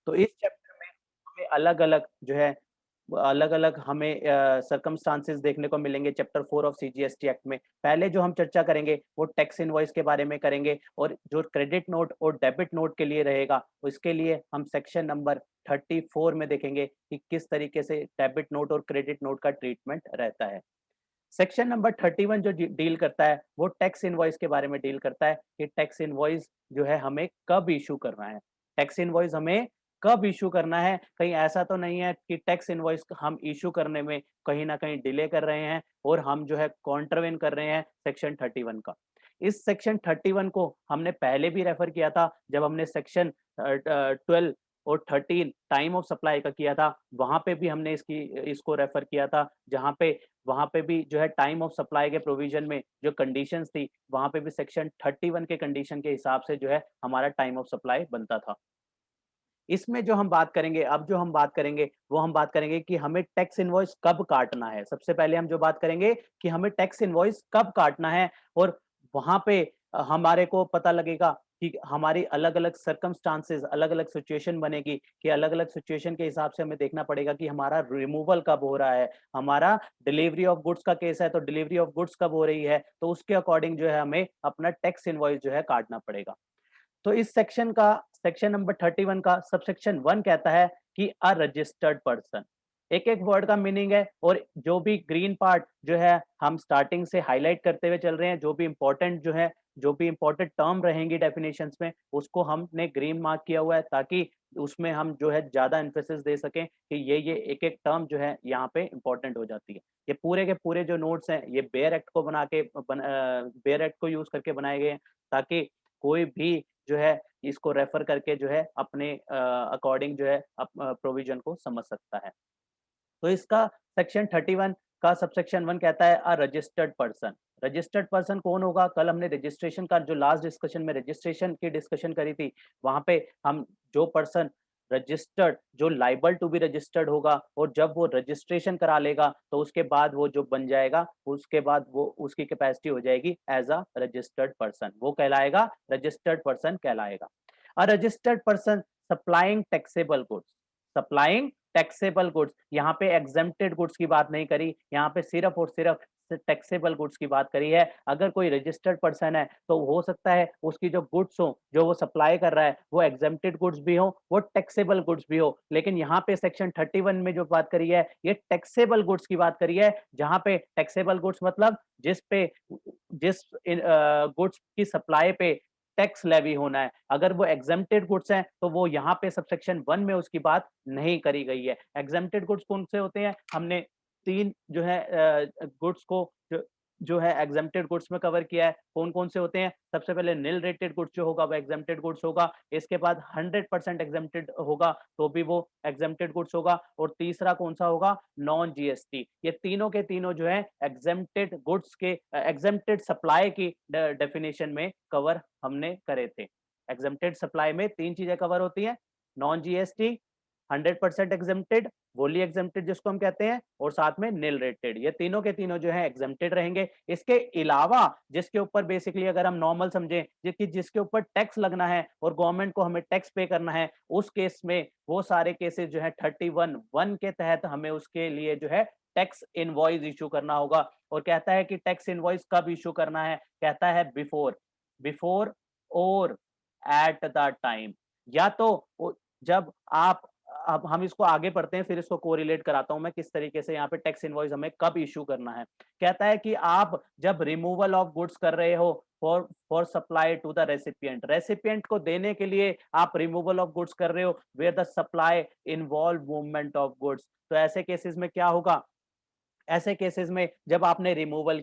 तो इस चैप्टर में हमें अलग-अलग जो है अलग-अलग हमें सर्कमस्टांसेस देखने को मिलेंगे चैप्टर 4 ऑफ सीजीएसटी एक्ट में। पहले जो हम चर्चा करेंगे वो टैक्स इनवॉइस के बारे में करेंगे और जो क्रेडिट नोट और डेबिट नोट के लिए रहेगा उसके लिए हम सेक्शन नंबर 34 में देखेंगे कि किस तरीके से डेबिट नोट और क्रेडिट नोट का ट्रीटमेंट रहता है। सेक्शन नंबर 31 जो डील करता है वो टैक्स इनवॉइस के बारे में डील करता है कि टैक्स इनवॉइस जो है हमें कब इशू करना है। टैक्स इनवॉइस हमें कब इशू करना है, कहीं ऐसा तो नहीं है कि टैक्स इनवॉइस हम इशू करने में कहीं ना कहीं डिले कर रहे हैं और हम जो है कॉन्ट्रवेन कर रहे हैं सेक्शन 31 का। इस सेक्शन 31 को हमने पहले भी रेफर किया था जब हमने सेक्शन 12 और 13 टाइम ऑफ सप्लाई का किया था, वहां पे भी हमने इसको रेफर किया था, जहां पे वहां पे भी जो है टाइम ऑफ सप्लाई के प्रोविजन में जो कंडीशंस थी वहां पे भी सेक्शन 31 के कंडीशन के हिसाब से जो है हमारा टाइम ऑफ सप्लाई बनता था। इसमें जो हम बात करेंगे, अब जो हम बात करेंगे वो हम बात करेंगे कि हमें टैक्स इनवॉइस कब काटना है। सबसे पहले हम जो बात करेंगे कि हमें टैक्स इनवॉइस कब काटना है और वहां पे हमारे को पता लगेगा कि हमारी अलग-अलग सर्कमस्टांसेस, अलग-अलग सिचुएशन बनेगी कि अलग-अलग सिचुएशन के हिसाब से हमें देखना पड़ेगा कि हमारा रिमूवल कब हो रहा है, हमारा डिलीवरी ऑफ गुड्स का केस है तो डिलीवरी ऑफ गुड्स कब हो रही है, तो उसके अकॉर्डिंग जो है हमें अपना टैक्स इनवॉइस जो है काटना पड़ेगा। तो इस सेक्शन नंबर 31 का सबसेक्शन 1 कहता है कि अ रजिस्टर्ड पर्सन। एक-एक वर्ड का मीनिंग है और जो भी ग्रीन पार्ट जो है हम स्टार्टिंग से हाइलाइट करते हुए चल रहे हैं, जो भी इंपॉर्टेंट टर्म रहेंगी डेफिनेशंस में, उसको हमने ग्रीन मार्क किया हुआ है ताकि उसमें हम जो है ज़्यादा एम्फेसिस दे सकें कि ये एक-एक टर्म जो है यहाँ पे इंपॉर्टेंट हो जाती है। ये पूरे के पूरे जो नोट्स हैं, ये बेयर एक्ट को बेयर एक्ट को यूज़ करके बनाए गए हैं ताकि कोई भी जो है इसको रेफर करके जो है अपने अकॉर्डिंग जो है प्रोविजन को समझ सकता है। तो इसका सेक्शन 31 का सबसेक्शन 1 कहता है अ रजिस्टर्ड पर्सन। रजिस्टर्ड पर्सन कौन होगा? कल हमने रजिस्ट्रेशन का जो लास्ट डिस्कशन में रजिस्ट्रेशन की डिस्कशन करी थी, वहाँ पे हम जो पर्सन रजिस्टर्ड जो लायबल टू बी रजिस्टर्ड होगा और जब वो रजिस्ट्रेशन करा लेगा तो उसके बाद वो जो बन जाएगा, उसके बाद वो उसकी कैपेसिटी हो जाएगी एज़ अ रजिस्टर्ड पर्सन। वो कहलाएगा रजिस्टर्ड पर्सन कहलाएगा। अ registered person supplying taxable goods. Supplying taxable goods, यहाँ पे एग्जेम्प्टेड गुड्स की बात नहीं करी, यहाँ पे सिर्फ और सिर्फ टैक्सेबल गुड्स की बात करी है। अगर कोई रजिस्टर्ड पर्सन है तो हो सकता है उसकी जो गुड्स हो जो वो सप्लाई कर रहा है वो एग्जेम्प्टेड गुड्स भी हो, वो टैक्सेबल गुड्स भी हो, लेकिन यहाँ पे सेक्शन 31 में जो बात करी है ये टैक्सेबल गुड्स की बात करी है, जहाँ पे टैक्सेबल गुड्स मतलब जिस गुड्स की सप्लाई पे टैक्स लेवी होना है। अगर वो एग्जेम्प्टेड गुड्स हैं तो वो यहाँ पे सबसेक्शन 1 में उसकी बात नहीं करी गई है। एग्जेम्प्टेड गुड्स कौन से होते हैं? हमने 3 जो है गुड्स को जो है एग्जेम्प्टेड गुड्स में कवर किया है। कौन-कौन से होते हैं? सबसे पहले निल रेटेड गुड्स जो होगा वो एग्जेम्प्टेड गुड्स होगा। इसके बाद 100% एग्जेम्प्टेड होगा तो भी वो एग्जेम्प्टेड गुड्स होगा और तीसरा कौन-सा होगा? Non GST. ये तीनों के तीनों जो है एग्जेम्प्टेड गुड्स के एग्जेम्प्टेड सप्लाई की डेफिनिशन में कवर हमने करे थे। एग्जेम्प्टेड सप्लाई में 3 चीजें कवर होती हैं, नॉन जीएसटी, 100% एग्जेम्प्टेड, वोली एग्जेम्प्टेड जिसको हम कहते हैं, और साथ में निल रेटेड। ये तीनों के तीनों जो है एग्जेम्प्टेड रहेंगे। इसके अलावा जिसके ऊपर बेसिकली अगर हम नॉर्मल समझें जिसके ऊपर टैक्स लगना है और गवर्नमेंट को हमें टैक्स पे करना है, उस केस में वो सारे केसेस जो है 31(1) के तहत हमें उसके लिए जो है टैक्स इनवॉइस इशू करना होगा। और कहता है कि टैक्स इनवॉइस कब इशू करना है? कहता है बिफोर बिफोर और एट द टाइम। या तो जब आप, अब हम इसको आगे पढ़ते हैं फिर इसको कोरिलेट कराता हूं मैं किस तरीके से यहाँ पे टैक्स इनवॉइस हमें कब इशू करना है। कहता है कि आप जब रिमूवल ऑफ गुड्स कर रहे हो for supply to the recipient, recipient को देने के लिए आप रिमूवल ऑफ गुड्स कर रहे हो where the supply involve movement of goods. तो ऐसे केसेस में क्या होगा? ऐसे केसेस में जब आपने रिमूवल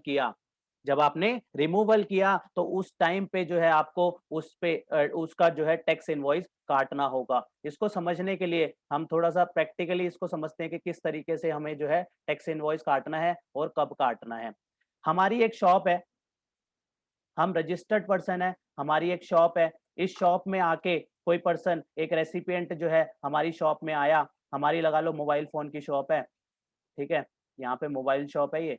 किया तो उस टाइम पे जो है आपको उस पे उसका जो है टैक्स इनवॉइस काटना होगा। इसको समझने के लिए हम थोड़ा सा प्रैक्टिकली इसको समझते हैं कि किस तरीके से हमें जो है टैक्स इनवॉइस काटना है और कब काटना है। हमारी एक शॉप है, हम रजिस्टर्ड पर्सन है, हमारी एक शॉप है। इस शॉप में आके कोई पर्सन, एक रेसिपिएंट जो है हमारी शॉप में आया, हमारी लगा लो मोबाइल फोन की शॉप है, ठीक है, यहाँ पे मोबाइल शॉप है ये।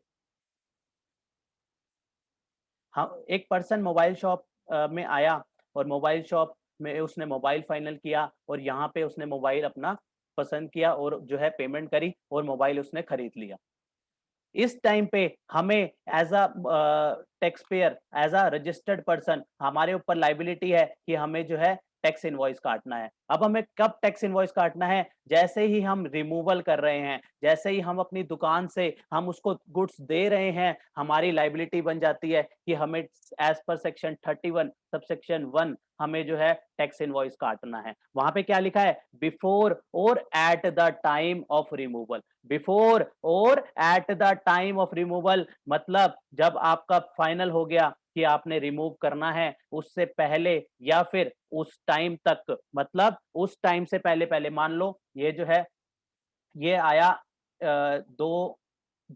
हाँ, एक पर्सन मोबाइल शॉप में आया और मोबाइल शॉप में उसने मोबाइल फाइनल किया और यहाँ पे उसने मोबाइल अपना पसंद किया और जो है पेमेंट करी और मोबाइल उसने खरीद लिया। इस टाइम पे हमें as a tax payer, as a registered person, हमारे ऊपर लाइबिलिटी है कि हमें जो है टैक्स इनवॉइस काटना है। अब हमें कब टैक्स इनवॉइस काटना है? जैसे ही हम रिमूवल कर रहे हैं, जैसे ही हम अपनी दुकान से हम उसको गुड्स दे रहे हैं, हमारी लाइबिलिटी बन जाती है कि हमें एज पर सेक्शन 31 सबसेक्शन 1 हमें जो है टैक्स इनवॉइस काटना है। वहां पे क्या लिखा है? बिफोर और at the time of removal. Before और at the time of removal मतलब जब आपका फाइनल हो गया कि आपने रिमूव करना है, उससे पहले या फिर उस टाइम तक, मतलब उस टाइम से पहले पहले। मान लो ये जो है ये आया 2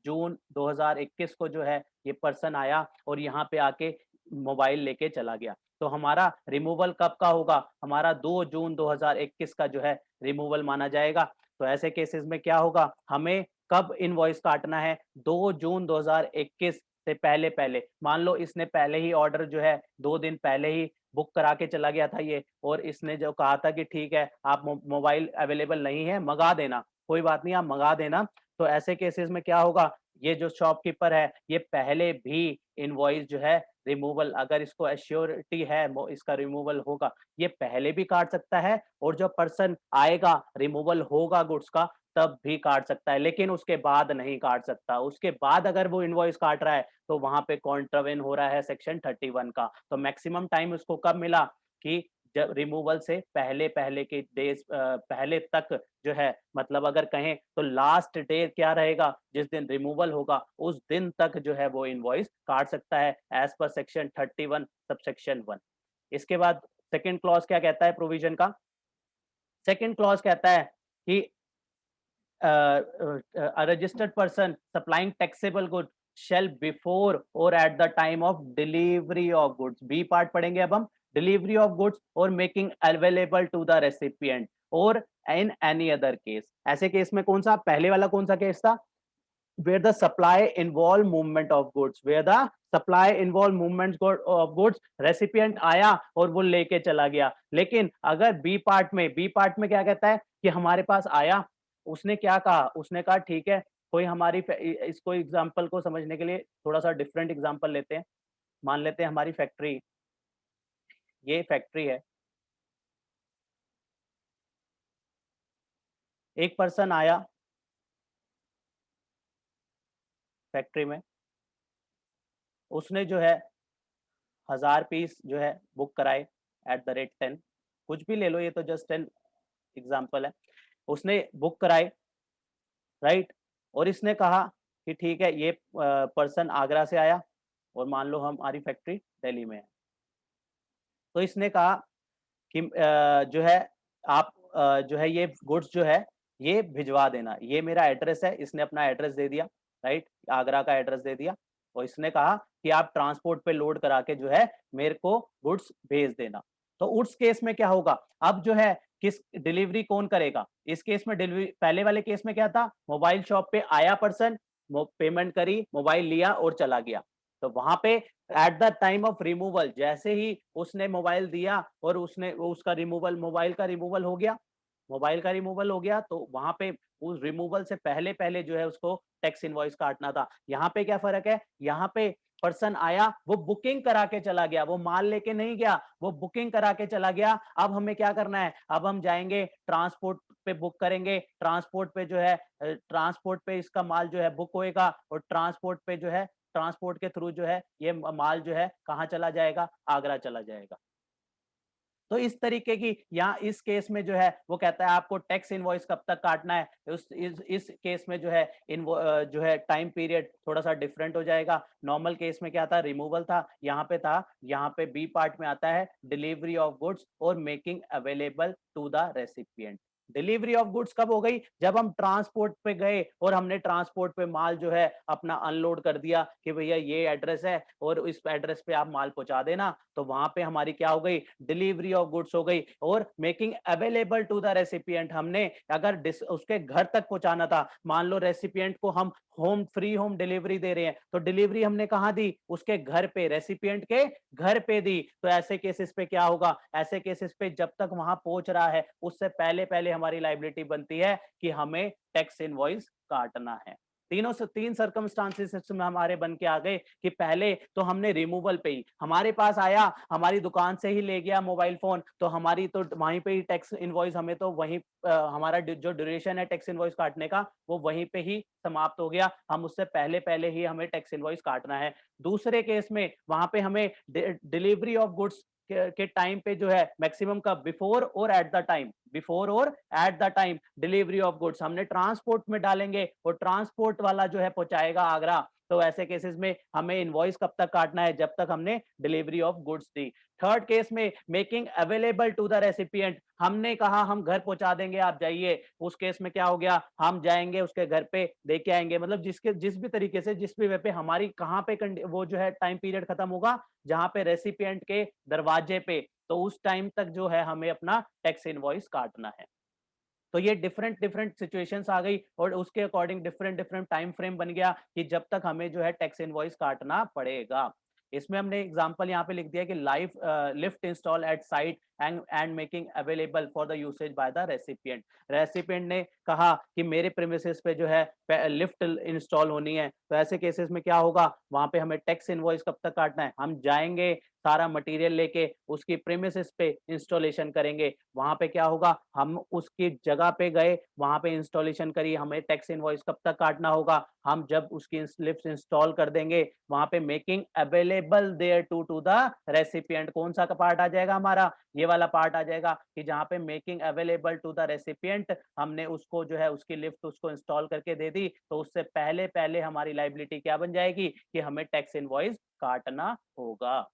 जून 2021 को जो है ये पर्सन आया और यहाँ पे आके मोबाइल लेके चला गया, तो हमारा रिमूवल कब का होगा? हमारा 2 जून 2021 का जो है रिमूवल माना जाएगा। तो ऐसे केसेस में क्या होगा? हमें कब इनवॉइस काटना है? 2 जून 2021 से पहले पहले। मान लो इसने पहले ही ऑर्डर जो है 2 दिन पहले ही बुक करा के चला गया था ये, और इसने जो कहा था कि ठीक है आप मोबाइल अवेलेबल नहीं है, मंगा देना, कोई बात नहीं आप मंगा देना। तो ऐसे केसेस में क्या होगा? ये जो शॉपकीपर है ये पहले भी इनवॉइस जो है रिमूवल, अगर इसको एश्योरिटी है इसका रिमूवल होगा, ये पहले भी काट सकता है, और जो पर्सन आएगा रिमूवल होगा गुड्स का तब भी काट सकता है, लेकिन उसके बाद नहीं काट सकता। उसके बाद अगर वो इनवॉइस काट रहा है तो वहां पे कॉन्ट्रावेन हो रहा है सेक्शन 31 का। तो मैक्सिमम टाइम उसको कब मिला? कि जब रिमूवल से पहले पहले के डेज पहले तक जो है, मतलब अगर कहें तो लास्ट डे क्या रहेगा? जिस दिन रिमूवल होगा उस दिन तक जो है वो इनवॉइस काट सकता है एज पर सेक्शन 31 सबसेक्शन 1। इसके बाद सेकंड क्लॉज क्या कहता है प्रोविजन का? सेकंड क्लॉज कहता है कि a registered person supplying taxable goods shall before or at the time of delivery of goods, B part पढ़ेंगे अब हम, डिलीवरी ऑफ गुड्स और making available to the recipient और इन एनी अदर केस। ऐसे case में कौन सा, पहले वाला कौन सा केस था? where the supply involve movement of goods, where the supply involve movement of goods, recipient आया और वो लेके चला गया। लेकिन अगर बी पार्ट में क्या कहता है कि हमारे पास आया, उसने क्या कहा? उसने कहा ठीक है, कोई हमारी इसको एग्जांपल को समझने के लिए थोड़ा सा डिफरेंट एग्जांपल लेते हैं। मान लेते हैं हमारी फैक्ट्री, ये फैक्ट्री है, एक पर्सन आया फैक्ट्री में, उसने जो है 1000 पीस जो है बुक कराए एट द रेट 10, कुछ भी ले लो, ये तो जस्ट एन एग्जाम्पल है। उसने बुक कराए, राइट, और इसने कहा कि ठीक है ये पर्सन आगरा से आया और मान लो हमारी फैक्ट्री दिल्ली में है, तो इसने कहा कि जो है आप जो है ये गुड्स जो है ये भिजवा देना, ये मेरा एड्रेस है। इसने अपना एड्रेस दे दिया, राइट, आगरा का एड्रेस दे दिया, और इसने कहा कि आप ट्रांसपोर्ट पे लोड करा के जो है मेरे को गुड्स भेज देना। तो उस केस में क्या होगा? अब जो है किस डिलीवरी कौन करेगा इस केस में? डिलीवरी पहले वाले केस में क्या था? मोबाइल शॉप पे आया पर्सन, पेमेंट करी, मोबाइल लिया और चला गया। तो वहां पे eight the time of removal जैसे ही उसने मोबाइल दिया और उसने उसका रिमूवल, मोबाइल का रिमूवल हो गया, मोबाइल का रिमूवल हो गया, तो वहां पे उस रिमूवल से पहले पहले जो है उसको टैक्स इनवॉइस काटना था। यहाँ पे क्या फर्क है? यहाँ पे पर्सन आया, वो बुकिंग करा के चला गया, वो माल लेके नहीं गया, वो बुकिंग करा के चला गया। अब हमें क्या करना है? अब हम जाएंगे ट्रांसपोर्ट पे, बुक करेंगे, ट्रांसपोर्ट पे जो है ट्रांसपोर्ट पे इसका माल जो है बुक होएगा, और ट्रांसपोर्ट पे जो है ट्रांसपोर्ट के थ्रू जो है ये माल जो है कहाँ चला जाएगा? आगरा चला जाएगा। तो इस तरीके की यहाँ इस केस में जो है वो कहता है आपको टैक्स इनवॉइस कब तक काटना है। इस केस में जो है जो है टाइम पीरियड थोड़ा सा डिफरेंट हो जाएगा। नॉर्मल केस में क्या था? रिमूवल था, यहाँ पे था, यहाँ पे बी पार्ट में आता है डिलीवरी ऑफ गुड्स और making available to the recipient. Delivery of goods कब हो गई? जब हम ट्रांसपोर्ट पे गए और हमने ट्रांसपोर्ट पे माल जो है अपना अनलोड कर दिया कि भैया ये एड्रेस है और इस एड्रेस पे आप माल पहुंचा देना, तो वहां पे हमारी क्या हो गई? डिलीवरी ऑफ गुड्स हो गई। और making available to the recipient, हमने अगर उसके घर तक पहुंचाना था, मान लो रेसिपिएंट को हम फ्री होम डिलीवरी दे रहे हैं, तो डिलीवरी हमने कहां दी? उसके घर पे, रेसिपिएंट के घर पे दी। तो ऐसे केसेस पे क्या होगा? ऐसे केसेस पे जब तक वहां पहुंच रहा है उससे पहले पहले हमारी लाइबिलिटी बनती है कि हमें टैक्स इनवॉइस काटना है। तीनों से तीन सर्कमस्टांसेस इसमें हमारे बन के आ गए कि पहले तो हमने रिमूवल पे ही, हमारे पास आया, हमारी दुकान से ही ले गया मोबाइल फोन, तो हमारी तो वहीं पे ही टैक्स इनवॉइस, हमें तो वहीं हमारा जो ड्यूरेशन है टैक्स इनवॉइस काटने का वो वहीं पे ही समाप्त हो गया। हम उससे पहले पहले ही हमें टैक्स इनवॉइस काटना है। दूसरे केस में वहां पे हमें डिलीवरी ऑफ गुड्स के टाइम पे जो है मैक्सिमम का बिफोर और एट द टाइम, बिफोर और at the time delivery of goods हमने ट्रांसपोर्ट में डालेंगे और ट्रांसपोर्ट वाला जो है पहुंचाएगा आगरा। तो ऐसे केसेस में हमें इनवॉइस कब तक काटना है? जब तक हमने डिलीवरी ऑफ गुड्स दी। थर्ड केस में making available to the recipient, हमने कहा हम घर पहुंचा देंगे, आप जाइए। उस केस में क्या हो गया? हम जाएंगे उसके घर पे देके आएंगे, मतलब जिस भी तरीके से, जिस भी वे पे हमारी कहां पे वो जो है टाइम पीरियड खत्म होगा, जहां पे रेसिपिएंट के दरवाजे पे, तो उस टाइम तक जो है हमें अपना टैक्स इनवॉइस काटना है। तो ये डिफरेंट डिफरेंट सिचुएशंस आ गई और उसके according different different time frame बन गया कि जब तक हमें जो है टैक्स इनवॉइस काटना पड़ेगा। इसमें हमने एग्जांपल यहाँ पे लिख दिया कि live lift install at site and making available for the usage by the recipient. Recipient ने कहा कि मेरे प्रीमिसेस पे जो है लिफ्ट इंस्टॉल होनी है, तो ऐसे केसेस में क्या होगा? वहां पे हमें टैक्स इनवॉइस कब तक काटना है? हम जाएंगे, सारा मटेरियल लेके उसकी प्रीमिसेस पे इंस्टॉलेशन करेंगे। वहां पे क्या होगा? हम उसकी जगह पे गए, वहां पे इंस्टॉलेशन करी, हमें टैक्स इनवॉइस कब तक काटना होगा? हम जब उसकी लिफ्ट इंस्टॉल कर देंगे, वहां पे making available there to the recipient, कौन सा का पार्ट आ जाएगा हमारा? ये वाला पार्ट आ जाएगा कि जहां पे making available to the recipient, हमने उसको जो है उसकी लिफ्ट उसको इंस्टॉल करके दे दी, तो उससे पहले पहले हमारी लाइबिलिटी क्या बन जाएगी? कि हमें टैक्स इनवॉइस काटना होगा।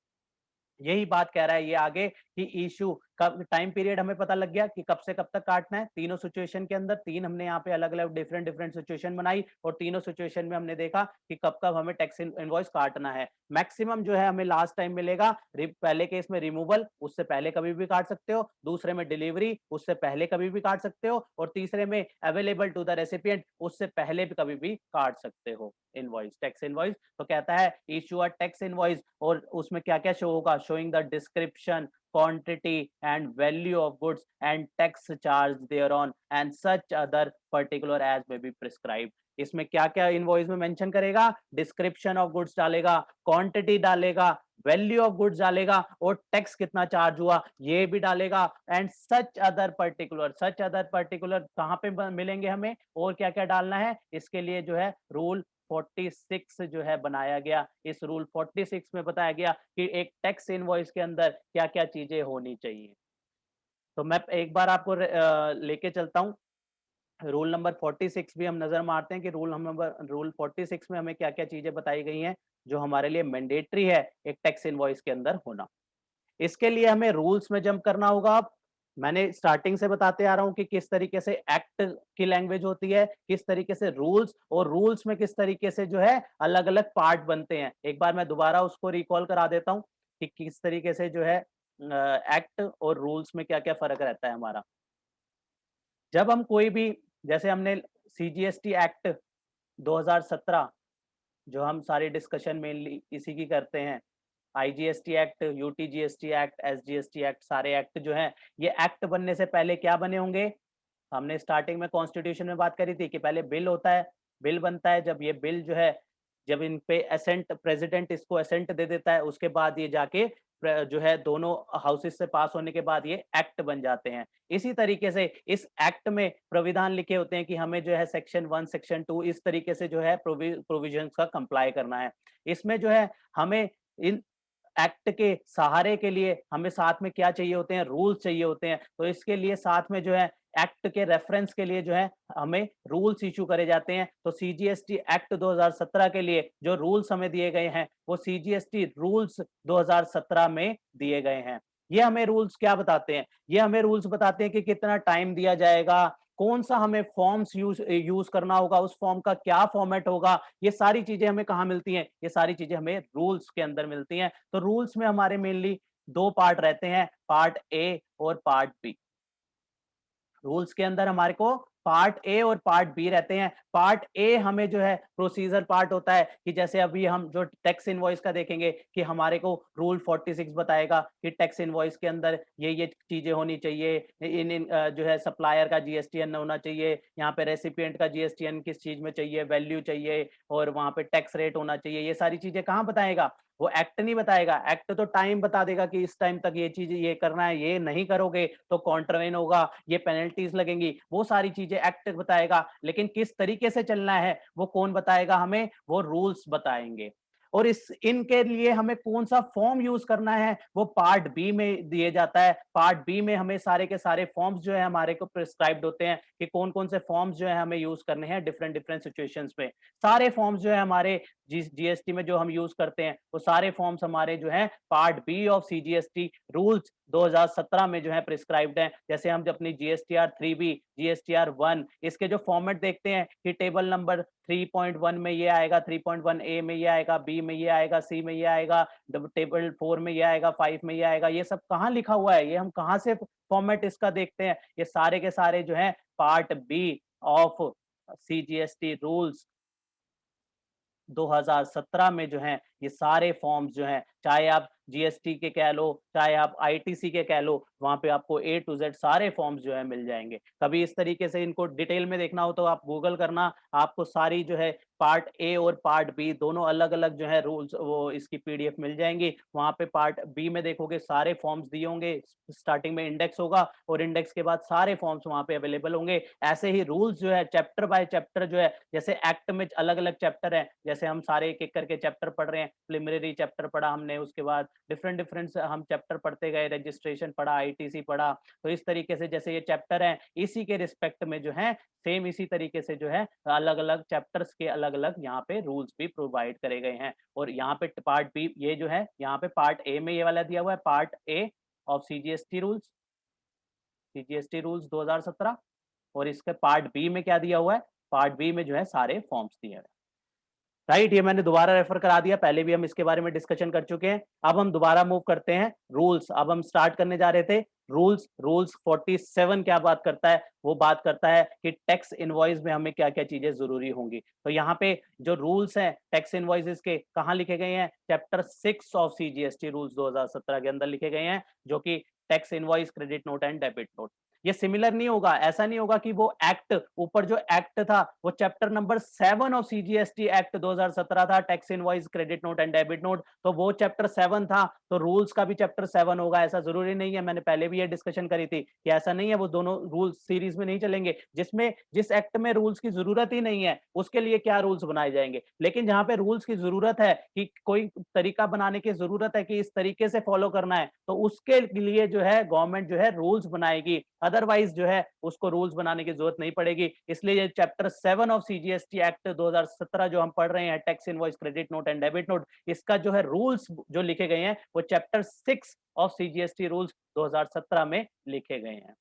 यही बात कह रहा है ये आगे कि इशू कब, टाइम पीरियड हमें पता लग गया कि कब से कब तक काटना है। तीनों सिचुएशन के अंदर, तीन हमने यहाँ पे अलग अलग डिफरेंट डिफरेंट सिचुएशन बनाई और तीनों सिचुएशन में हमने देखा कि कब कब हमें टैक्स इनवॉइस काटना है। मैक्सिमम जो है हमें लास्ट टाइम मिलेगा, पहले केस में रिमूवल, उससे पहले कभी भी काट सकते हो। दूसरे में डिलीवरी, उससे पहले कभी भी काट सकते हो। और तीसरे में अवेलेबल टू द रेसिपिएंट, उससे पहले भी कभी भी काट सकते हो इनवॉइस, टैक्स इनवॉइस। तो कहता है इशू अ टैक्स इनवॉइस, और उसमें क्या क्या शो होगा? Showing the description, quantity and value of goods and tax charged thereon and such other particular as may be prescribed। इसमें क्या क्या इनवॉइस में मेंशन करेगा? डिस्क्रिप्शन ऑफ गुड्स डालेगा, क्वांटिटी डालेगा, वैल्यू ऑफ गुड्स डालेगा और टैक्स कितना चार्ज हुआ ये भी डालेगा। And such other particular, such other particular कहाँ पे मिलेंगे हमें और क्या क्या डालना है? इसके लिए जो है रूल 46 जो है बनाया गया। इस रूल 46 में बताया गया कि एक टैक्स इनवॉइस के अंदर क्या क्या चीजें होनी चाहिए। तो मैं एक बार आपको लेके चलता हूँ। रूल नंबर 46 भी हम नजर मारते हैं कि रूल 46 में हमें क्या क्या चीजें बताई गई हैं जो हमारे लिए मैंडेटरी है एक टैक्स इनवॉइस के अंदर होना। इसके लिए हमें रूल्स में जंप करना होगा। अब मैंने स्टार्टिंग से बताते आ रहा हूं कि किस तरीके से एक्ट की लैंग्वेज होती है, किस तरीके से रूल्स, और रूल्स में किस तरीके से जो है अलग अलग पार्ट बनते हैं। एक बार मैं दोबारा उसको रिकॉल करा देता हूं कि किस तरीके से जो है एक्ट और रूल्स में क्या क्या फर्क रहता है हमारा। जब हम कोई भी, जैसे हमने सीजीएसटी एक्ट 2017, जो हम सारी डिस्कशन मेनली इसी की करते हैं, IGST act, UTGST act, SGST act, सारे एक्ट जो हैं, ये एक्ट बनने से पहले क्या बने होंगे? हमने स्टार्टिंग में कॉन्स्टिट्यूशन में बात करी थी कि पहले बिल होता है, बिल बनता है। जब ये बिल जो है, जब इन पे असेंट, प्रेसिडेंट इसको असेंट दे देता है, उसके बाद ये जाके जो है दोनों हाउसेस से पास होने के बाद ये एक्ट बन जाते हैं। इसी तरीके से इस एक्ट में प्राविधान लिखे होते हैं कि हमें जो है सेक्शन 1, सेक्शन 2 इस तरीके से जो है प्रोविजंस का कंप्लाई करना है। इसमें जो है हमें इन एक्ट के सहारे के लिए हमें साथ में क्या चाहिए होते हैं? रूल्स चाहिए होते हैं। तो इसके लिए साथ में जो है एक्ट के रेफरेंस के लिए जो है हमें रूल्स इशू करे जाते हैं। तो सीजीएसटी एक्ट 2017 के लिए जो रूल्स हमें दिए गए हैं वो सीजीएसटी रूल्स 2017 में दिए गए हैं। ये हमें रूल्स क्या बताते हैं? ये हमें रूल्स बताते हैं कि कितना टाइम दिया जाएगा, कौन सा हमें फॉर्म्स यूज करना होगा, उस फॉर्म का क्या फॉर्मेट होगा, ये सारी चीजें हमें कहाँ मिलती हैं? ये सारी चीजें हमें रूल्स के अंदर मिलती हैं। तो रूल्स में हमारे मेनली दो पार्ट रहते हैं, पार्ट ए और पार्ट बी। रूल्स के अंदर हमारे को पार्ट ए और पार्ट बी रहते हैं। पार्ट ए हमें जो है प्रोसीजर पार्ट होता है कि जैसे अभी हम जो टैक्स इनवॉइस का देखेंगे कि हमारे को रूल 46 बताएगा कि टैक्स इनवॉइस के अंदर ये चीजें होनी चाहिए, इन जो है सप्लायर का जीएसटीएन होना चाहिए, यहाँ पे रेसिपिएंट का जीएसटीएन किस चीज में चाहिए, वैल्यू चाहिए, और वहां पे टैक्स रेट होना चाहिए। ये सारी चीजें कहाँ बताएगा? वो एक्ट नहीं बताएगा। एक्ट तो टाइम बता देगा कि इस टाइम तक ये चीज ये करना है, ये नहीं करोगे तो कॉन्ट्रवेन होगा, ये पेनल्टीज लगेंगी, वो सारी चीजें एक्ट बताएगा। लेकिन किस तरीके से चलना है वो कौन बताएगा हमें? वो रूल्स बताएंगे। और इस इनके लिए हमें कौन सा फॉर्म यूज करना है वो पार्ट बी में दिए जाता है। पार्ट बी में हमें सारे के सारे फॉर्म्स जो है हमारे को प्रिस्क्राइब्ड होते हैं कि कौन कौन से फॉर्म्स जो है हमें यूज करने हैं डिफरेंट डिफरेंट सिचुएशंस में। सारे फॉर्म्स जो है हमारे जीएसटी में जो हम यूज करते हैं वो सारे फॉर्म्स हमारे जो है part B of CGST rules 2017 में जो है प्रिस्क्राइब्ड है। जैसे हम अपनी जीएसटीआर 3B, जीएसटीआर 1, इसके जो फॉर्मेट देखते हैं कि टेबल नंबर 3.1 में ये आएगा, 3.1 ए में ये आएगा, बी में ये आएगा, सी में ये आएगा, टेबल 4 में ये आएगा, 5 में ये आएगा, ये सब कहाँ लिखा हुआ है? ये हम कहाँ से फॉर्मेट इसका देखते हैं? ये सारे के सारे जो है part B of CGST rules 2017 में जो है ये सारे फॉर्म्स जो हैं, चाहे आप जीएसटी के कह लो, चाहे आप आईटीसी के कह लो, वहां पे आपको ए टू जेड सारे फॉर्म्स जो है मिल जाएंगे। कभी इस तरीके से इनको डिटेल में देखना हो तो आप गूगल करना, आपको सारी जो है पार्ट ए और पार्ट बी दोनों अलग अलग जो है रूल्स वो इसकी पीडीएफ मिल जाएंगी। वहां पे पार्ट बी में देखोगे सारे फॉर्म्स दिए होंगे, स्टार्टिंग में इंडेक्स होगा और इंडेक्स के बाद सारे फॉर्म्स वहां पे अवेलेबल होंगे। ऐसे ही रूल्स जो है चैप्टर बाय चैप्टर जो है, जैसे एक्ट में अलग अलग चैप्टर है, जैसे हम सारे एक एक करके चैप्टर पढ़ रहे हैं। प्रिलिमिनरी चैप्टर पढ़ा हमने, उसके बाद डिफरेंट डिफरेंट हम चैप्टर पढ़ते गए, रजिस्ट्रेशन पढ़ा, आईटीसी पढ़ा। तो इस तरीके से जैसे ये चैप्टर है इसी के रिस्पेक्ट में जो है सेम इसी तरीके से जो है अलग अलग चैप्टर्स के अलग अलग यहाँ पे रूल्स भी प्रोवाइड करे गए हैं। और यहाँ पे पार्ट बी ये जो है यहाँ पे पार्ट ए में ये वाला दिया हुआ है, part A of CGST rules, CGST rules 2017। और इसके पार्ट बी में क्या दिया हुआ है? पार्ट बी में जो है सारे फॉर्म्स दिए हुए हैं। राइट, ये मैंने दोबारा रेफर करा दिया, पहले भी हम इसके बारे में डिस्कशन कर चुके हैं। अब हम दोबारा मूव करते हैं रूल्स। अब हम स्टार्ट करने जा रहे थे रूल्स। रूल्स 47 क्या बात करता है? वो बात करता है कि टैक्स इनवॉइस में हमें क्या क्या चीजें जरूरी होंगी। तो यहाँ पे जो रूल्स हैं टैक्स इनवॉइसेस के कहाँ लिखे गए हैं? चैप्टर 6 ऑफ सीजीएसटी रूल्स 2017 के अंदर लिखे गए हैं, जो कि tax invoice, credit note and debit note. ये सिमिलर नहीं होगा, ऐसा नहीं होगा कि वो एक्ट ऊपर जो एक्ट था वो chapter number 7 of CGST act 2017 था, tax invoice, credit note and debit note, तो वो चैप्टर 7 था तो रूल्स का भी चैप्टर 7 होगा, ऐसा जरूरी नहीं है। मैंने पहले भी ये डिस्कशन करी थी कि ऐसा नहीं है, वो दोनों रूल्स सीरीज में नहीं चलेंगे। जिसमें जिस एक्ट में रूल्स की जरूरत ही नहीं है उसके लिए क्या रूल्स बनाए जाएंगे। लेकिन जहां पे रूल्स की जरूरत है कि कोई तरीका बनाने की जरूरत है कि इस तरीके से फॉलो करना है, तो उसके लिए जो है गवर्नमेंट जो है रूल्स बनाएगी। अदरवाइज जो है उसको रूल्स बनाने की जरूरत नहीं पड़ेगी। इसलिए ये चैप्टर 7 ऑफ सीजीएसटी एक्ट 2017 जो हम पढ़ रहे हैं, tax invoice, credit note and debit note, इसका जो है रूल्स जो लिखे गए हैं वो चैप्टर 6 ऑफ सीजीएसटी रूल्स 2017 में लिखे गए हैं।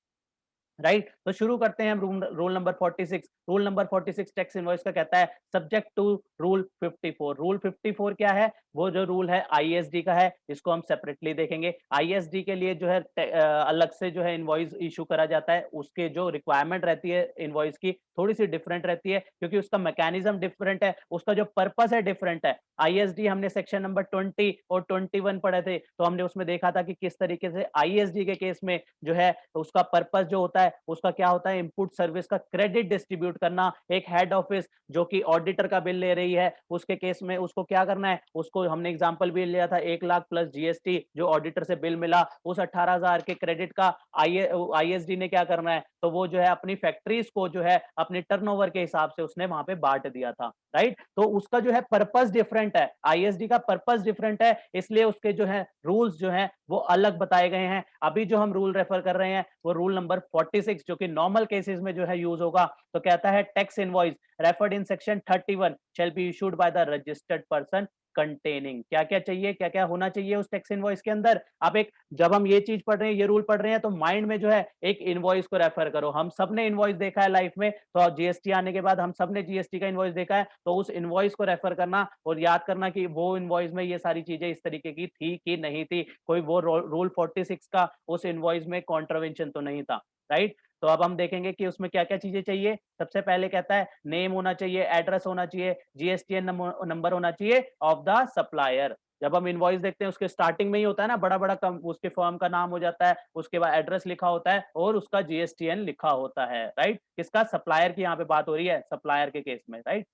राइट, तो शुरू करते हैं हम rule number 46। Rule number 46 tax invoice का कहता है सब्जेक्ट टू रूल 54। रूल 54 क्या है? वो जो रूल है आईएसडी का है, इसको हम सेपरेटली देखेंगे। आईएसडी के लिए जो है अलग से जो है इनवॉइस इशू करा जाता है, उसके जो रिक्वायरमेंट रहती है इनवॉइस की थोड़ी सी डिफरेंट रहती है क्योंकि उसका मैकेनिज्म डिफरेंट है, उसका जो पर्पस है डिफरेंट है। आईएसडी हमने सेक्शन नंबर 20 और 21 पढ़े थे, तो हमने उसमें देखा था कि किस तरीके से आईएसडी के केस में जो है उसका पर्पस जो होता है उसका क्या होता है? इनपुट सर्विस का क्रेडिट डिस्ट्रीब्यूट करना। एक हेड ऑफिस जो कि ऑडिटर का बिल ले रही है, उसके केस में उसको क्या करना है? उसको हमने एग्जांपल भी लिया था 1 लाख प्लस जीएसटी जो ऑडिटर से बिल मिला, उस 18,000 के क्रेडिट का आईएसडी ने क्या करना है? तो वो जो है अपनी फैक्ट्रीज को जो है अपने टर्नओवर के हिसाब से उसने वहां पे बांट दिया था। राइट, तो उसका जो है पर्पस डिफरेंट है, आईएसडी का पर्पस डिफरेंट है, इसलिए उसके जो है रूल्स जो है वो अलग बताए गए हैं। अभी जो हम रूल रेफर कर रहे हैं वो रूल नंबर 46 जो कि नॉर्मल केसेस में जो है यूज होगा। तो कहता है tax invoice referred in section 31 shall be issued by the registered person containing, क्या क्या चाहिए, क्या क्या होना चाहिए उस टैक्स इनवॉइस के अंदर। आप एक, जब हम ये चीज पढ़ रहे हैं, ये रूल पढ़ रहे हैं, तो माइंड में जो है एक इनवॉइस को रेफर करो। हम सब ने इनवॉइस देखा है लाइफ में, तो जीएसटी आने के बाद हम सब ने जीएसटी का इनवॉइस देखा है, तो उस इनवॉइस को रेफर करना और याद करना कि वो इनवॉइस में ये सारी चीजें इस तरीके की थी कि नहीं थी, कोई वो रूल 46 का उस इनवॉइस में कॉन्ट्रवेंशन तो नहीं था, राइट। तो अब हम देखेंगे कि उसमें क्या क्या चीजें चाहिए। सबसे पहले कहता है नेम होना चाहिए, एड्रेस होना चाहिए, जीएसटीएन नंबर होना चाहिए ऑफ द सप्लायर। जब हम इनवॉइस देखते हैं उसके स्टार्टिंग में ही होता है ना, बड़ा बड़ा कम उसके फर्म का नाम हो जाता है, उसके बाद एड्रेस लिखा होता है और उसका जीएसटीएन लिखा होता है, राइट। किसका? सप्लायर की यहाँ पे बात हो रही है, सप्लायर के केस में, राइट।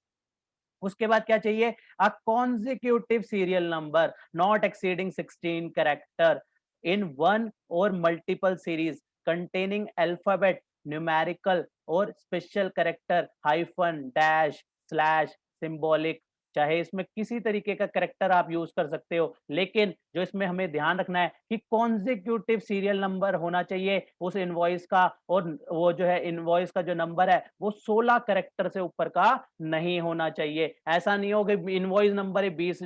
उसके बाद क्या चाहिए? A consecutive serial number not exceeding 16 character in one और multiple series containing alphabet, numerical और special character, hyphen, dash, slash, symbolic. चाहे इसमें किसी तरीके का कैरेक्टर आप यूज कर सकते हो, लेकिन जो इसमें हमें ध्यान रखना है कि कॉन्जिक्यूटिव सीरियल नंबर होना चाहिए उस इनवॉइस का, और वो जो है इनवॉइस का जो नंबर है वो 16 कैरेक्टर से ऊपर का नहीं होना चाहिए। ऐसा नहीं हो कि इनवॉइस नंबर है 20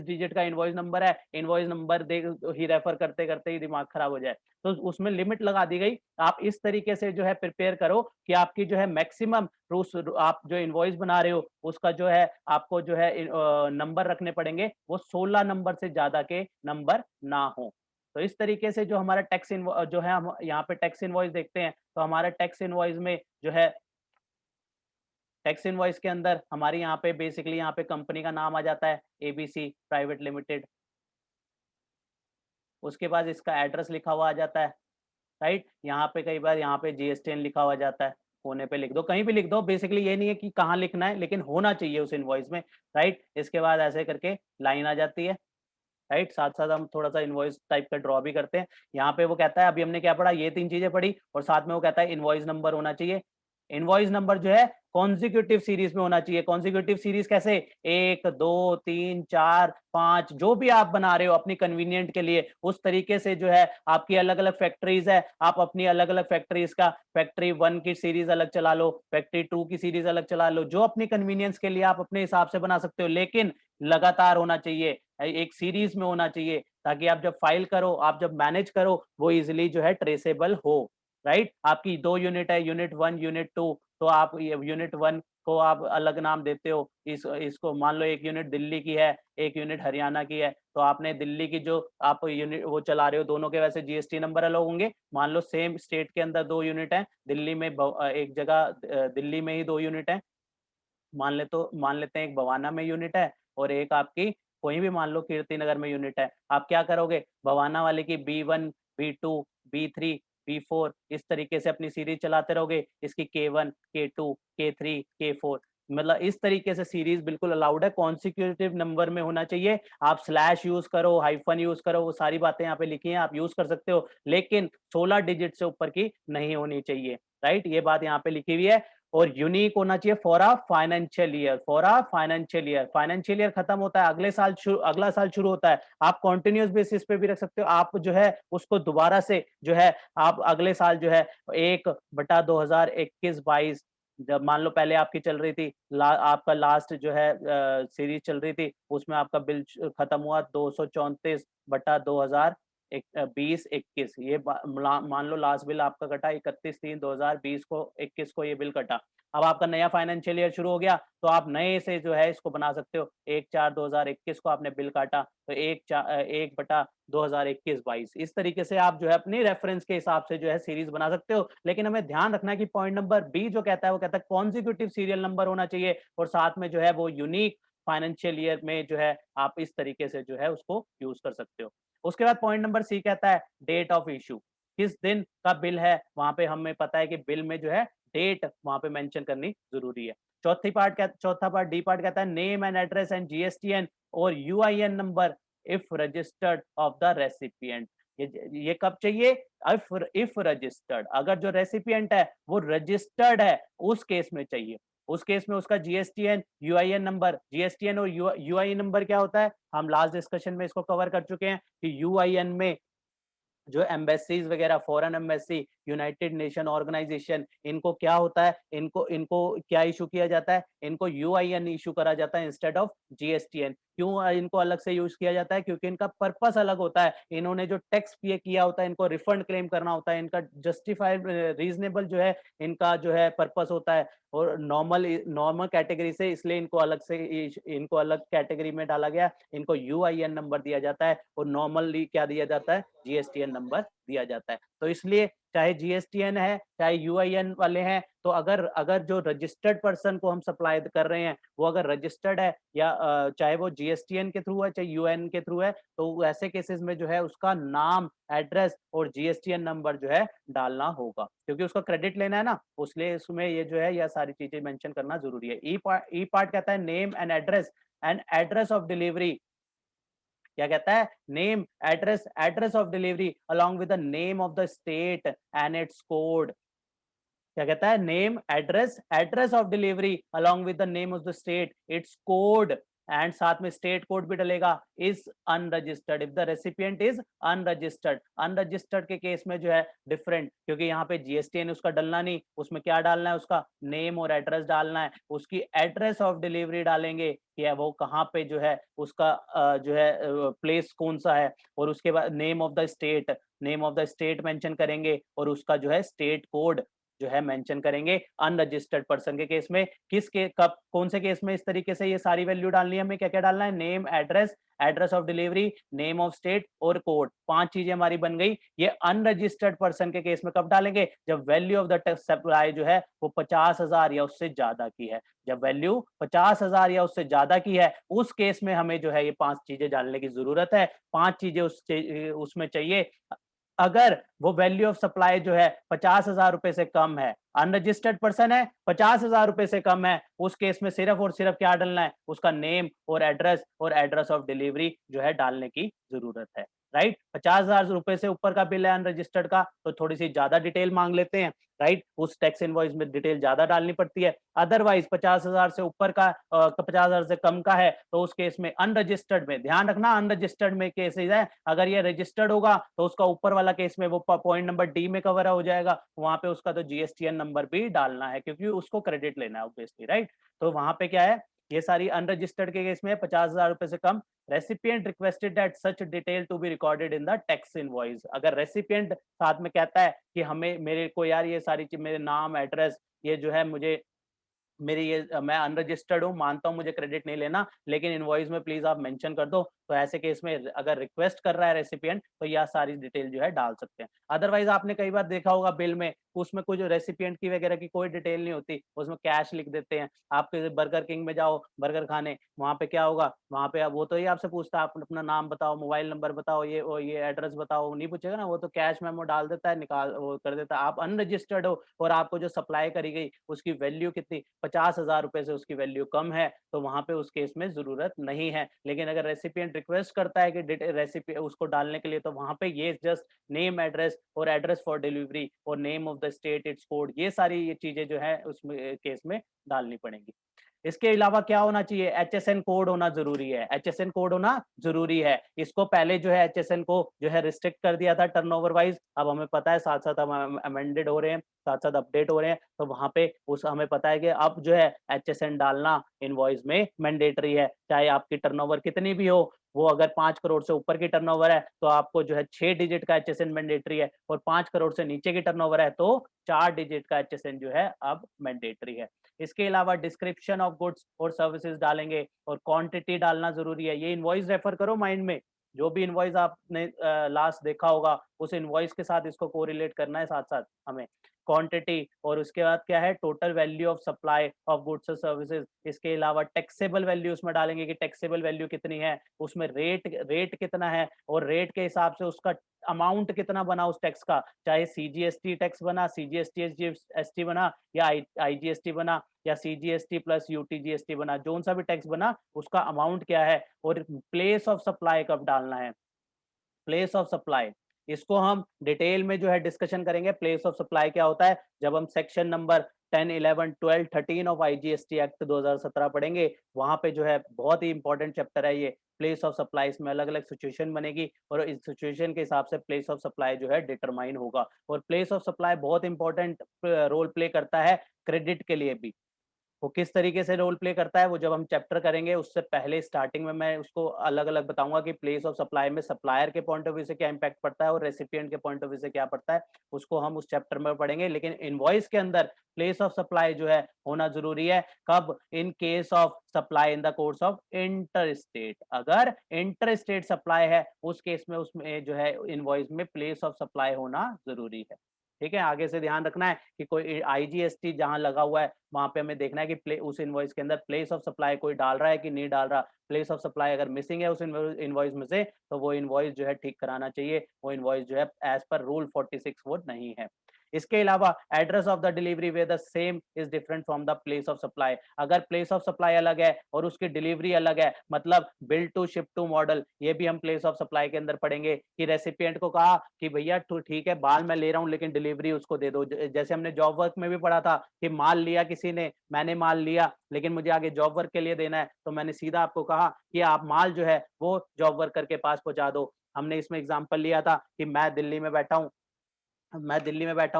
डिजिट का इनवॉइस नंबर है, इनवॉइस नंबर दे ही रेफर करते करते ही दिमाग खराब हो जाए। तो उसमें लिमिट लगा दी गई। आप इस तरीके से जो है प्रिपेयर करो कि आपकी जो है मैक्सिमम उस आप जो इनवॉइस बना रहे हो उसका जो है आपको जो है नंबर रखने पड़ेंगे, वो 16 नंबर से ज्यादा के नंबर ना हो। तो इस तरीके से जो हमारा टैक्स जो है, हम यहाँ पे टैक्स इनवॉइस देखते हैं, तो हमारा टैक्स इनवॉइस में जो है टैक्स इनवॉइस के अंदर हमारी यहाँ पे बेसिकली यहाँ पे कंपनी का नाम आ जाता है, एबीसी प्राइवेट लिमिटेड। उसके बाद इसका एड्रेस लिखा हुआ आ जाता है, राइट। यहाँ पे कई बार यहाँ पे जीएसटीएन लिखा हुआ जाता है, कोने पे लिख दो, कहीं भी लिख दो, बेसिकली ये नहीं है कि कहाँ लिखना है, लेकिन होना चाहिए उस इनवॉइस में, राइट। इसके बाद ऐसे करके लाइन आ जाती है, राइट। साथ साथ हम थोड़ा सा इनवॉइस टाइप का ड्रॉ भी करते हैं। यहाँ पे वो कहता है, अभी हमने क्या पढ़ा, ये 3 चीजें पढ़ी, और साथ में वो कहता है इनवॉइस नंबर होना चाहिए। इनवॉइस नंबर जो है कॉन्जिक्यूटिव सीरीज में होना चाहिए। कॉन्जिक्यूटिव सीरीज कैसे? 1 2 3 4 5, जो भी आप बना रहे हो अपनी कन्वीनियंट के लिए, उस तरीके से जो है आपकी अलग अलग फैक्ट्रीज है, आप अपनी अलग अलग फैक्ट्रीज का फैक्ट्री 1 की सीरीज अलग चला लो, फैक्ट्री 2 की सीरीज अलग चला लो, जो अपनी कन्वीनियंस के लिए आप अपने हिसाब से बना सकते हो, लेकिन लगातार होना चाहिए, एक सीरीज में होना चाहिए, ताकि आप जब फाइल करो, आप जब मैनेज करो, वो इजिली जो है ट्रेसेबल हो, राइट। आपकी 2 यूनिट है, यूनिट 1 यूनिट 2, तो आप ये यूनिट 1 को आप अलग नाम देते हो, इसको मान लो एक यूनिट दिल्ली की है, एक यूनिट हरियाणा की है, तो आपने दिल्ली की जो आप यूनिट वो चला रहे हो, दोनों के वैसे जीएसटी नंबर अलग होंगे। मान लो सेम स्टेट के अंदर 2 यूनिट है, दिल्ली में एक जगह दिल्ली में ही 2 यूनिट है, मान लेते हैं एक बवाना में यूनिट है और एक आपकी कोई भी मान लो कीर्ति नगर में यूनिट है। आप क्या करोगे, बवाना वाले की B1 B2 B3 B4 इस तरीके से अपनी सीरीज चलाते रहोगे, इसकी K1 K2 K3 K4, मतलब इस तरीके से सीरीज बिल्कुल अलाउड है, कॉन्सिक्यूटिव नंबर में होना चाहिए। आप स्लैश यूज करो, हाइफन यूज करो, वो सारी बातें यहाँ पे लिखी हैं, आप यूज कर सकते हो, लेकिन 16 डिजिट से ऊपर की नहीं होनी चाहिए, राइट। ये बात यहाँ पे लिखी हुई है। और यूनिक होना चाहिए for a financial year, for a financial year. Financial year खत्म होता है, अगला साल शुरू होता है। आप कॉन्टिन्यूस बेसिस पे भी रख सकते हो, आप जो है उसको दोबारा से जो है आप अगले साल जो है 1/2021-22, जब मान लो पहले आपकी चल रही थी आपका लास्ट जो है सीरीज चल रही थी, उसमें आपका बिल खत्म हुआ 234/2020-21, ये मान लो लास्ट बिल आपका कटा 31/3/2020 को 21 को ये बिल कटा। अब आपका नया फाइनेंशियल ईयर शुरू हो गया, तो आप नए से जो है इसको बना सकते हो, 1/4/2021 को आपने बिल काटा, तो 1/2021-22, इस तरीके से आप जो है अपनी रेफरेंस के हिसाब से जो है सीरीज बना सकते हो। लेकिन हमें ध्यान रखना है कि पॉइंट नंबर बी जो कहता है, वो कहता है कॉन्जिक्यूटिव सीरियल नंबर होना चाहिए, और साथ में जो है वो यूनिक फाइनेंशियल ईयर में जो है आप इस तरीके से जो है उसको यूज कर सकते हो। उसके बाद पॉइंट नंबर सी कहता है डेट ऑफ इशू, किस दिन का बिल है, वहां पे हमें पता है कि बिल में जो है डेट वहां पे मेंशन करनी जरूरी है। चौथा पार्ट डी पार्ट कहता है name and address and GSTN और UIN number if registered of the recipient. ये कब चाहिए? इफ रजिस्टर्ड, अगर जो रेसिपिएंट है वो रजिस्टर्ड है उस केस में चाहिए। उस केस में उसका जीएसटीएन यूआईएन नंबर, जीएसटीएन और यूआईएन नंबर क्या होता है, हम लास्ट डिस्कशन में इसको कवर कर चुके हैं कि यूआईएन में जो एम्बेसीज वगैरह, foreign embassy united nation organisation, इनको क्या होता है, इनको इनको क्या इशू किया जाता है, इनको यूआईएन इशू करा जाता है इंस्टेड ऑफ जीएसटीएन। क्यों इनको अलग से यूज किया जाता है? क्योंकि इनका पर्पस अलग होता है। इन्होंने जो टैक्स पे किया होता है, इनको रिफंड क्लेम करना होता है, इनका जस्टिफाइड रीजनेबल जो है इनका जो है पर्पस होता है। और नॉर्मल नॉर्मल कैटेगरी से इसलिए इनको अलग से इनको अलग कैटेगरी में डाला गया। इनको यूआईएन नंबर दिया जाता है और नॉर्मली क्या दिया जाता है, जीएसटीएन नंबर दिया जाता है। तो इसलिए चाहे जीएसटीएन है चाहे यूआईएन वाले हैं, तो अगर अगर जो रजिस्टर्ड पर्सन को हम सप्लाई कर रहे हैं वो अगर रजिस्टर्ड है या चाहे वो जीएसटीएन के थ्रू है चाहे यूएन के थ्रू है, तो ऐसे केसेस में जो है उसका नाम, एड्रेस और जीएसटीएन नंबर जो है डालना होगा, क्योंकि उसका क्रेडिट लेना है ना, इसलिए इसमें ये जो है यह सारी चीजें मेंशन करना जरूरी है। ई पार्ट कहता है name and address of delivery. क्या कहता है? Name, address of delivery along with the name of the state and its code. क्या कहता है? Name, address of delivery along with the name of the state, its code, and साथ में state code भी डलेगा, is unregistered if the recipient is unregistered. Unregistered के case में जो है डिफरेंट, क्योंकि यहाँ पे जीएसटीएन उसका डलना नहीं, उसमें क्या डालना है, उसका नेम और एड्रेस डालना है, उसकी एड्रेस ऑफ डिलीवरी डालेंगे कि वो कहाँ पे जो है उसका जो है प्लेस कौन सा है, और उसके बाद name of the state mention करेंगे और उसका जो है स्टेट कोड जो है मेंशन करेंगे। अनरजिस्टर्ड पर्सन के केस में किस के कब कौन से केस में इस तरीके से ये सारी वैल्यू डालनी है, हमें क्या क्या डालना है, name, address of delivery, name of state और कोड, 5 चीजें हमारी बन गई। ये अनरजिस्टर्ड पर्सन के केस में कब डालेंगे? जब वैल्यू ऑफ द सप्लाई जो है वो 50,000 या उससे ज्यादा की है। जब वैल्यू 50,000 या उससे ज्यादा की है उस केस में हमें जो है ये 5 चीजें डालने की जरूरत है। 5 चीजें उसमें चाहिए। अगर वो वैल्यू ऑफ सप्लाई जो है 50,000 रुपए से कम है, अनरजिस्टर्ड पर्सन है, 50,000 रुपए से कम है, उस केस में सिर्फ और सिर्फ क्या डालना है, उसका नेम और एड्रेस ऑफ डिलीवरी जो है डालने की जरूरत है। राइट? 50,000 रुपए से ऊपर का बिल है अनरजिस्टर्ड का, तो थोड़ी सी ज्यादा डिटेल मांग लेते हैं। राइट? उस टैक्स इनवॉइस में डिटेल ज्यादा डालनी पड़ती है। अदरवाइज 50,000 से ऊपर का 50,000 से कम का है, तो उस केस में अनरजिस्टर्ड में ध्यान रखना, अनरजिस्टर्ड में केसेस है, अगर ये रजिस्टर्ड होगा तो उसका ऊपर वाला केस में वो पॉइंट नंबर डी में कवर हो जाएगा, वहां पे उसका तो जीएसटीएन नंबर भी डालना है, क्योंकि उसको क्रेडिट लेना है ऑब्वियसली। राइट? तो वहां पे क्या है, ये सारी अनरजिस्टर्ड के केस में 50,000 रुपए से कम। Recipient requested that such detail to be recorded in the tax invoice. अगर रेसिपिएंट साथ में कहता है कि हमें, मेरे को यार ये सारी चीज, मेरे नाम, एड्रेस, ये जो है मुझे, मेरी ये, मैं अनरजिस्टर्ड हूँ, मानता हूँ मुझे क्रेडिट नहीं लेना, लेकिन इनवॉइस में प्लीज आप मेंशन कर दो, तो ऐसे केस में अगर रिक्वेस्ट कर रहा है रेसिपिएंट तो यह सारी डिटेल जो है डाल सकते हैं। अदरवाइज आपने कई बार देखा होगा बिल में उसमें कोई जो रेसिपिएंट की वगैरह की कोई डिटेल नहीं होती, उसमें कैश लिख देते हैं। आप बर्गर किंग में जाओ बर्गर खाने, वहां पे क्या होगा, वहां पे वो तो ये आपसे पूछता है आप अपना नाम बताओ, मोबाइल नंबर बताओ, ये एड्रेस बताओ, नहीं पूछेगा ना, वो तो कैश मेमो डाल देता है, निकाल वो कर देता है। आप अनरजिस्टर्ड हो और आपको जो सप्लाई करी गई उसकी वैल्यू कितनी, 50,000 रुपए से उसकी वैल्यू कम है, तो वहां पे उस केस में जरूरत नहीं है। लेकिन अगर रेसिपिएंट रिक्वेस्ट करता है कि रेसिपी उसको डालने के लिए, तो वहां पे ये जस्ट नेम, एड्रेस और एड्रेस फॉर डिलीवरी और name of the state, its code, ये सारी ये चीजें जो है उसमें केस में डालनी पड़ेंगी। इसके अलावा क्या होना चाहिए, एचएसएन कोड होना जरूरी है। एचएसएन कोड होना जरूरी है। इसको पहले जो है एचएसएन को जो है रिस्ट्रिक्ट कर दिया था टर्नओवर वाइज, अब हमें पता है साथ साथ हम अमेंडेड हो रहे हैं, साथ साथ अपडेट हो रहे हैं, तो वहां पे उस हमें पता है कि अब जो है एचएसएन डालना इनवॉइस में मैंडेटरी है, चाहे आपकी टर्नओवर कितनी भी हो। वो अगर 5 करोड़ से ऊपर की टर्नओवर है तो आपको जो है 6 डिजिट का एचएसएन मैंडेटरी है, और 5 करोड़ से नीचे की टर्नओवर है तो 4 डिजिट का एचएसएन जो है अब मैंडेटरी है। इसके अलावा डिस्क्रिप्शन ऑफ गुड्स और सर्विसेज डालेंगे, और क्वांटिटी डालना जरूरी है। ये इनवॉइस रेफर करो माइंड में, जो भी इनवॉइस आपने लास्ट देखा होगा उस इनवॉइस के साथ इसको कोरिलेट करना है साथ साथ हमें। क्वांटिटी, और उसके बाद क्या है, total value of supply of goods और सर्विसेज। इसके अलावा टैक्सेबल वैल्यू उसमें डालेंगे कि टैक्सेबल वैल्यू कितनी है, उसमें रेट कितना है, और रेट के हिसाब से उसका अमाउंट कितना बना उस टैक्स का, चाहे सीजीएसटी टैक्स बना, सीजीएसटी एसजीएसटी बना, या आईजीएसटी बना, या सीजीएसटी प्लस यूटीजीएसटी बना, जो सा भी टैक्स बना उसका अमाउंट क्या है, और प्लेस ऑफ सप्लाई कब डालना है। प्लेस ऑफ सप्लाई, इसको हम डिटेल में जो है डिस्कशन करेंगे। प्लेस ऑफ सप्लाई क्या होता है, जब हम section number 10, 11, 12, 13 of IGST act 2017 पढ़ेंगे, वहां पे जो है बहुत ही इंपॉर्टेंट चैप्टर है ये, प्लेस ऑफ सप्लाई। इसमें अलग अलग सिचुएशन बनेगी और इस सिचुएशन के हिसाब से प्लेस ऑफ सप्लाई जो है डिटरमाइन होगा। और प्लेस ऑफ सप्लाई बहुत इंपॉर्टेंट रोल प्ले करता है क्रेडिट के लिए भी। वो किस तरीके से रोल प्ले करता है वो जब हम चैप्टर करेंगे, उससे पहले स्टार्टिंग में मैं उसको अलग अलग बताऊंगा कि प्लेस ऑफ सप्लाई में सप्लायर के पॉइंट ऑफ व्यू से क्या इंपैक्ट पड़ता है और रेसिपिएंट के पॉइंट ऑफ व्यू से क्या पड़ता है, उसको हम उस चैप्टर में पढ़ेंगे। लेकिन इनवॉइस के अंदर प्लेस ऑफ सप्लाई जो है होना जरूरी है। कब? In case of supply in the course of inter state. अगर इंटर स्टेट सप्लाई है उस केस में उसमें जो है इनवॉइस में प्लेस ऑफ सप्लाई होना जरूरी है। ठीक है, आगे से ध्यान रखना है कि कोई आईजीएसटी जहां लगा हुआ है वहां पे हमें देखना है कि उस इनवॉइस के अंदर प्लेस ऑफ सप्लाई कोई डाल रहा है कि नहीं डाल रहा। प्लेस ऑफ सप्लाई अगर मिसिंग है उस इनवॉइस में से तो वो इनवॉइस जो है ठीक कराना चाहिए। वो इनवॉइस जो है एज पर रूल 46 वो नहीं है। इसके अलावा address of the delivery way the same is different from the place of supply. अगर प्लेस ऑफ सप्लाई अलग है और उसकी डिलीवरी अलग है, मतलब billed to ship to model, ये भी हम प्लेस ऑफ सप्लाई के अंदर पढ़ेंगे कि रेसिपिएंट को कहा कि भैया ठीक है बाल मैं ले रहा हूँ लेकिन डिलीवरी उसको दे दो। जैसे हमने जॉब वर्क में भी पढ़ा था कि माल लिया किसी ने, मैंने माल लिया लेकिन मुझे आगे जॉब वर्क के लिए देना है, तो मैंने सीधा आपको कहा कि आप माल जो है वो जॉब वर्कर के पास पहुंचा दो। हमने इसमें एग्जांपल लिया था कि मैं दिल्ली में बैठा हूँ,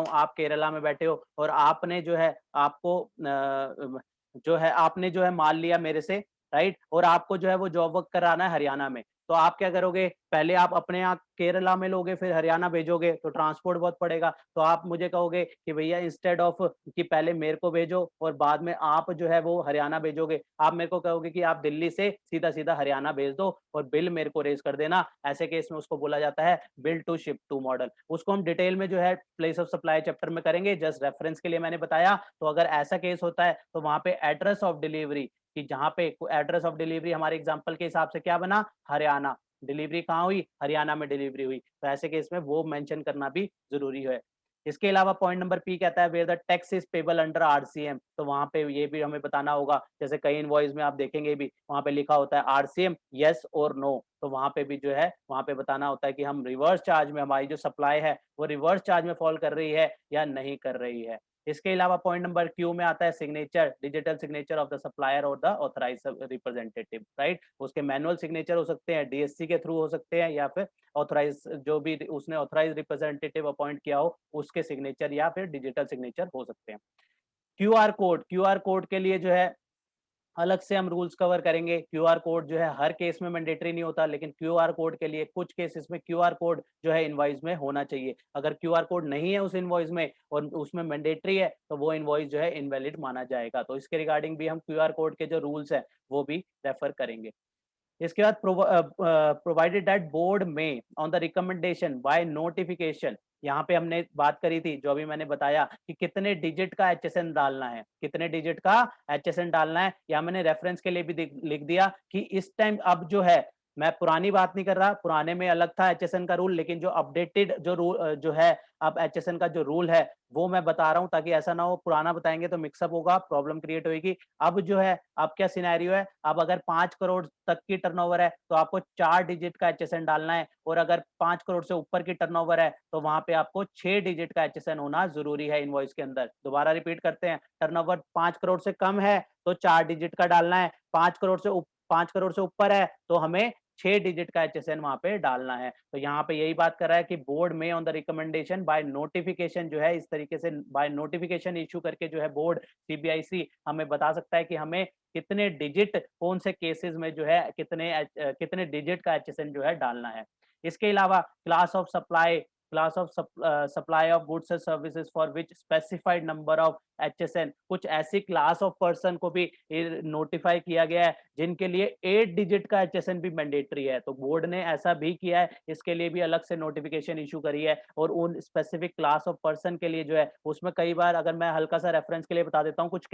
आप केरला में बैठे हो और आपने जो है आपने जो है माल लिया मेरे से, राइट, और आपको जो है वो जॉब वर्क कराना है हरियाणा में। तो आप क्या करोगे, पहले आप अपने यहाँ केरला में लोगे फिर हरियाणा भेजोगे तो ट्रांसपोर्ट बहुत पड़ेगा। तो आप मुझे कहोगे कि भैया इंस्टेड ऑफ कि पहले मेरे को भेजो और बाद में आप जो है वो हरियाणा भेजोगे, आप मेरे को कहोगे कि आप दिल्ली से सीधा सीधा हरियाणा भेज दो और बिल मेरे को रेज कर देना। ऐसे केस में उसको बोला जाता है bill to ship to model. उसको हम डिटेल में जो है प्लेस ऑफ सप्लाई चैप्टर में करेंगे, जस्ट रेफरेंस के लिए मैंने बताया। तो अगर ऐसा केस होता है तो वहां पे एड्रेस ऑफ डिलीवरी, कि जहां पे एड्रेस ऑफ डिलीवरी हमारे एग्जांपल के हिसाब से क्या बना, हरियाणा, डिलीवरी कहाँ हुई, हरियाणा में डिलीवरी हुई, तो ऐसे केस में वो मेंशन करना भी जरूरी है। इसके अलावा पॉइंट नंबर पी कहता है where the tax is payable under RCM, तो वहां पे ये भी हमें बताना होगा। जैसे कई इनवॉइस में आप देखेंगे भी वहां पे लिखा होता है आरसीएम यस और नो, तो वहां पे भी जो है वहां पे बताना होता है कि हम रिवर्स चार्ज में, हमारी जो सप्लाई है वो रिवर्स चार्ज में फॉल कर रही है या नहीं कर रही है। इसके अलावा पॉइंट नंबर क्यू में आता है signature, digital signature of the supplier और द ऑथराइज रिप्रेजेंटेटिव, राइट। उसके मैनुअल सिग्नेचर हो सकते हैं, डीएससी के थ्रू हो सकते हैं, या फिर ऑथराइज जो भी उसने ऑथराइज रिप्रेजेंटेटिव अपॉइंट किया हो उसके सिग्नेचर, या फिर डिजिटल सिग्नेचर हो सकते हैं। क्यूआर कोड के लिए जो है अलग से हम रूल्स कवर करेंगे। क्यूआर कोड जो है हर केस में मैंडेटरी नहीं होता, लेकिन क्यूआर कोड के लिए कुछ केसेस में क्यूआर कोड जो है इनवॉइस में होना चाहिए। अगर क्यूआर कोड नहीं है उस इनवॉइस में और उसमें मैंडेटरी है तो वो इनवॉइस जो है इनवैलिड माना जाएगा। तो इसके रिगार्डिंग भी हम क्यूआर कोड के जो रूल्स हैं वो भी रेफर करेंगे। इसके बाद प्रोवाइडेड दैट बोर्ड में on the recommendation by notification, यहाँ पे हमने बात करी थी जो अभी मैंने बताया कि कितने डिजिट का एचएसएन डालना है, कितने डिजिट का एचएसएन डालना है, या मैंने रेफरेंस के लिए भी लिख दिया कि इस टाइम अब जो है, मैं पुरानी बात नहीं कर रहा, पुराने में अलग था एचएसएन का रूल, लेकिन जो अपडेटेड जो रूल जो है अब एचएसएन का जो रूल है वो मैं बता रहा हूं ताकि ऐसा ना हो पुराना बताएंगे तो मिक्सअप होगा, प्रॉब्लम क्रिएट होगी। अब जो है अब क्या सिनेरियो है, अब अगर 5 करोड़ तक की टर्नओवर है तो आपको 4 डिजिट का एचएसएन डालना है, और अगर 5 करोड़ से ऊपर की टर्नओवर है तो वहां पे आपको 6 डिजिट का एचएसएन होना जरूरी है इनवॉइस के अंदर। दोबारा रिपीट करते हैं, टर्नओवर 5 करोड़ से कम है तो 4 डिजिट का डालना है, 5 करोड़ से ऊपर है तो हमें 6 डिजिट का एचएसएन वहां पे डालना है। तो यहाँ पे यही बात कर रहा है कि बोर्ड में on the recommendation by notification जो है इस तरीके से बाय नोटिफिकेशन इशू करके जो है बोर्ड सीबीआईसी हमें बता सकता है कि हमें कितने डिजिट कौन से केसेस में जो है कितने डिजिट का एचएसएन जो है डालना है। इसके अलावा class of supply of goods and services for which specified number of HSN, कुछ ऐसी क्लास ऑफ पर्सन को भी नोटिफाई किया गया है जिनके लिए 8 डिजिट का एचएसएन भी मैंडेटरी है। तो बोर्ड ने ऐसा भी किया है, इसके लिए भी अलग से नोटिफिकेशन इशू करी है। और उन स्पेसिफिक क्लास ऑफ पर्सन के लिए जो है उसमें कई बार, अगर मैं हल्का सा रेफरेंस के लिए बता देता हूँ, कुछ